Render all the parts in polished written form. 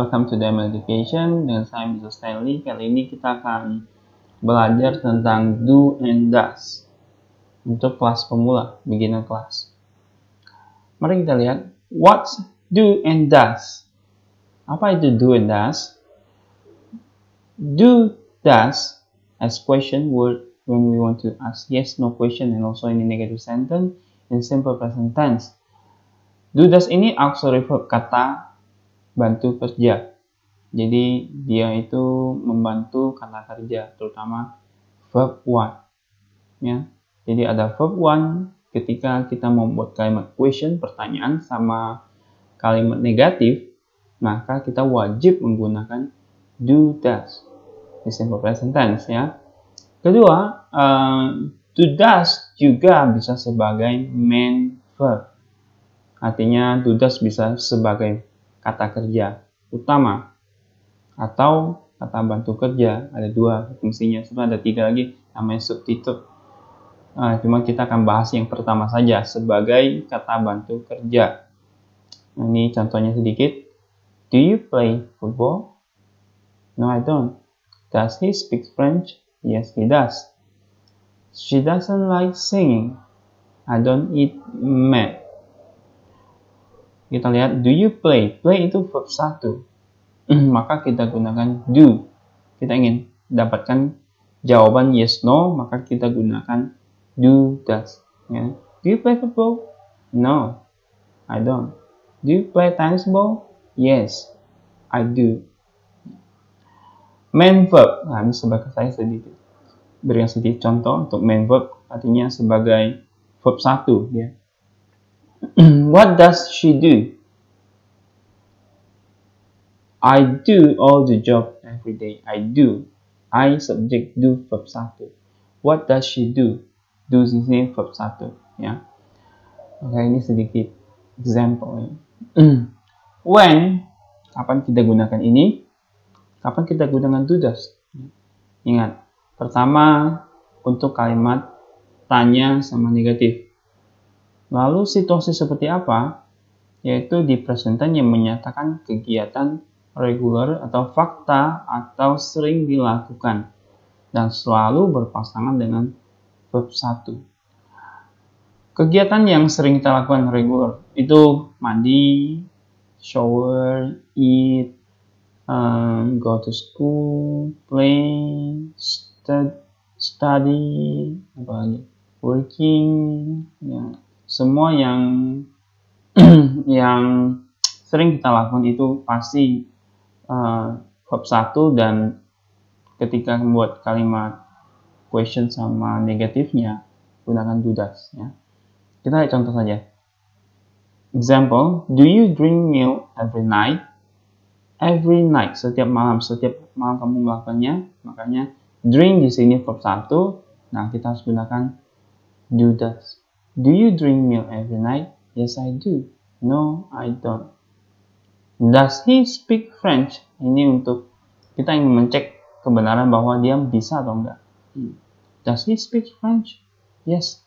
Welcome to Diamond Education. Dengan saya Mr. Stanley. Kali ini kita akan belajar tentang do and does untuk kelas pemula, beginner class. Mari kita lihat what's do and does. Apa itu do and does? Do, does as question word when we want to ask yes, no question, and also in a negative sentence in simple present tense. Do, does ini auxiliary verb, kata bantu kerja. Jadi dia itu membantu kata kerja, terutama verb one. Ya. Jadi ada verb one ketika kita membuat kalimat question, pertanyaan, sama kalimat negatif, maka kita wajib menggunakan do, does di simple present tense ya. Kedua, do, does juga bisa sebagai main verb. Artinya do, does bisa sebagai kata kerja utama atau kata bantu kerja. Ada dua fungsinya, sebenarnya ada tiga lagi namanya substitute. Cuma kita akan bahas yang pertama saja sebagai kata bantu kerja. Ini contohnya sedikit. Do you play football? No, I don't. Does he speak French? Yes, he does. She doesn't like singing. I don't eat meat. Kita lihat, do you play? Play itu verb 1. Maka kita gunakan do. Kita ingin dapatkan jawaban yes, no, maka kita gunakan do, does. Ya. Do you play football? No, I don't. Do you play tennis ball? Yes, I do. Main verb. Nah, ini sebagai saya sedikit berikan sedikit contoh untuk main verb, artinya sebagai verb 1. Ya. What does she do? I do all the job every day. I do. I subject do verb 1. What does she do? Do di sini verb 1 ya. Oke, ini sedikit example ya. When, kapan kita gunakan ini? Kapan kita gunakan do, does? Ingat, pertama untuk kalimat tanya sama negatif. Lalu situasi seperti apa? Yaitu di present tense yang menyatakan kegiatan reguler atau fakta atau sering dilakukan dan selalu berpasangan dengan verb 1. Kegiatan yang sering kita lakukan reguler itu mandi, shower, eat, go to school, play, study, apa lagi? Working, ya. Semua yang yang sering kita lakukan itu pasti verb 1, dan ketika membuat kalimat question sama negatifnya gunakan do, does ya. Kita lihat contoh saja. Example, do you drink milk every night? Every night, setiap malam kamu melakukannya, makanya drink di sini verb 1. Nah, kita harus gunakan do, does. Do you drink milk every night? Yes, I do. No, I don't. Does he speak French? Ini untuk kita ingin mengecek kebenaran bahwa dia bisa atau enggak. Does he speak French? Yes,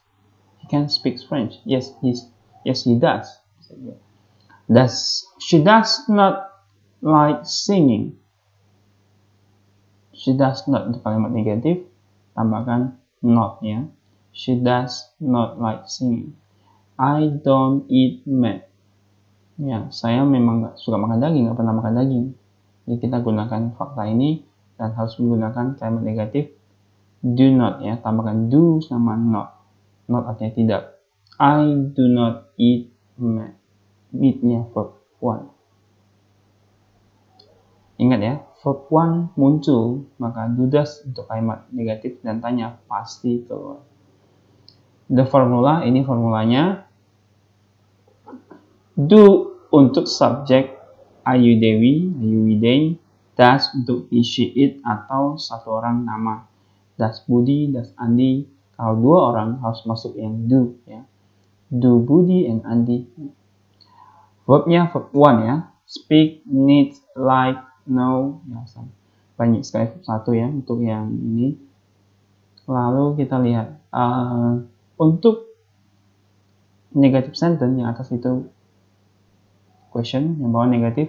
he can speak French. Yes, he does. She does not like singing. She does not, untuk kalimat negatif tambahkan not ya. She does not like singing. I don't eat meat. Ya, saya memang nggak suka makan daging, nggak pernah makan daging. Jadi kita gunakan fakta ini dan harus menggunakan kalimat negatif do not ya, tambahkan do sama not. Not artinya tidak. I do not eat meat. Meat-nya verb 1. Ingat ya, verb 1 muncul, maka do, does untuk kalimat negatif dan tanya pasti keluar. The formula, ini formulanya. Do untuk subjek Ayu Dewi, Ayu Widey. Does untuk he, she, it atau satu orang nama. Does Budi, does Andi. Kalau dua orang harus masuk yang do ya. Do Budi and Andi. Verbnya verb 1 ya. Speak, need, like, know. Ya, banyak sekali verb 1 ya untuk yang ini. Lalu kita lihat untuk negative sentence yang atas itu question, yang bawah negatif.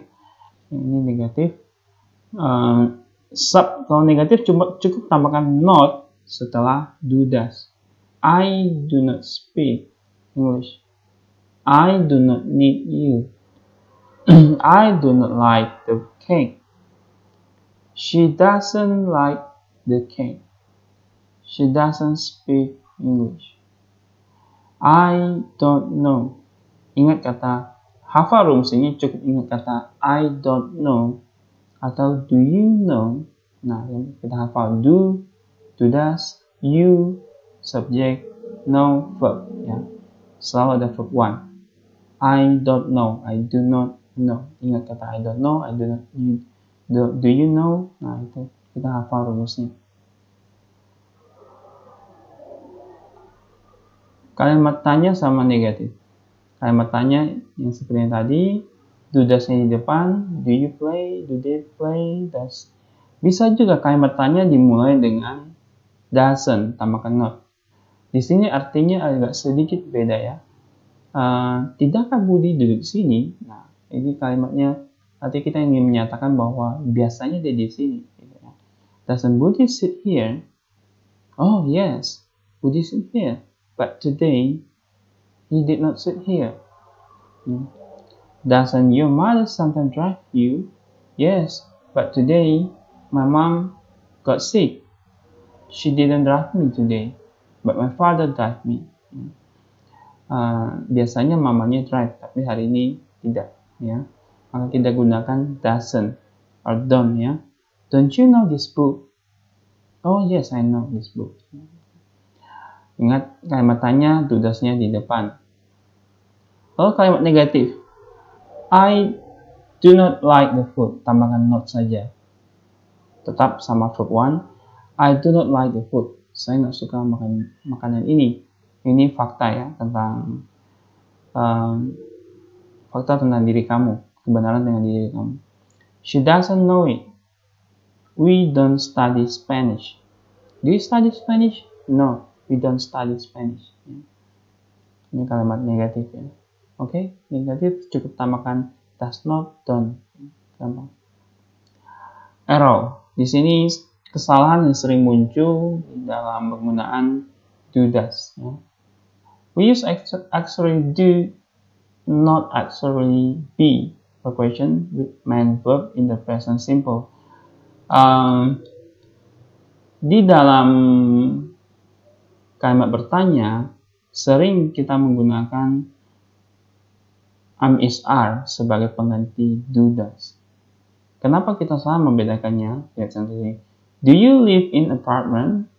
Ini negatif. Kalau negatif cukup tambahkan not setelah do does. I do not speak English. I do not need you. I do not like the cake. She doesn't like the cake. She doesn't speak English. I don't know. Ingat kata hafal rumus ini, cukup ingat kata I don't know atau do you know. Nah, kita hafal do does, you, subject, know, verb. Ya. Selalu ada verb one. I don't know. I do not know. Ingat kata I don't know. I do not. Do you know? Nah, itu kita hafal rumusnya. Kalimat tanya sama negatif. Kalimat tanya yang seperti yang tadi, do does-nya di depan, do you play, do they play, does. Bisa juga kalimat tanya dimulai dengan doesn't, tambahkan not. Di sini artinya agak sedikit beda ya. Tidakkah Budi duduk di sini? Nah, ini kalimatnya arti kita ingin menyatakan bahwa biasanya dia di sini. Doesn't Budi sit here? Oh yes, Budi sit here. But today, he did not sit here. Doesn't your mother sometimes drive you? Yes, but today, my mom got sick. She didn't drive me today, but my father drive me. Biasanya mamanya drive, tapi hari ini tidak. Ya, maka kita gunakan doesn't or don't. Ya, don't you know this book? Oh yes, I know this book. Ingat kalimat tanya, do does-nya di depan. Lalu kalimat negatif, I do not like the food, tambahkan not saja. Tetap sama verb one, I do not like the food. Saya nggak suka makan makanan ini. Ini fakta ya, tentang fakta tentang diri kamu, kebenaran dengan diri kamu. She doesn't know it. We don't study Spanish. Do you study Spanish? No. We don't study Spanish. Ini kalimat negatif ya. Oke, negatif cukup tambahkan does not, don't. Gampang. Error. Di sini kesalahan yang sering muncul dalam penggunaan do does. Ya. We use actually do, not actually be for question with main verb in the present simple. Di dalam kalimat bertanya, sering kita menggunakan am is are sebagai pengganti do does. Kenapa kita salah membedakannya? Lihat contohnya. Do you live in apartment?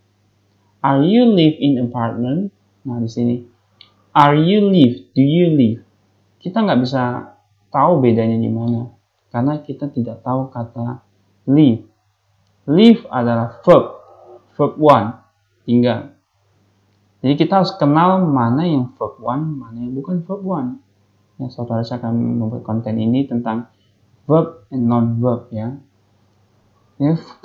Are you live in apartment? Nah, di sini. Are you live? Do you live? Kita nggak bisa tahu bedanya di mana. Karena kita tidak tahu kata live. Live adalah verb. Verb one. Tinggal. Jadi kita harus kenal mana yang verb one, mana yang bukan verb one. Ya, saudara saya akan membuat konten ini tentang verb and non-verb ya.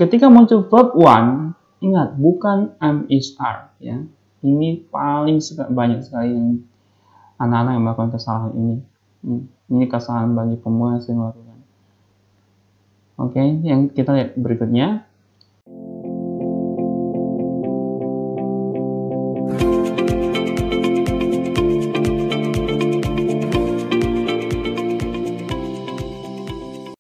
Ketika muncul verb one, ingat bukan am is are ya. Ini paling banyak sekali yang anak-anak yang melakukan kesalahan ini. Ini kesalahan bagi pemula yang sering melakukan. Oke, yang kita lihat berikutnya.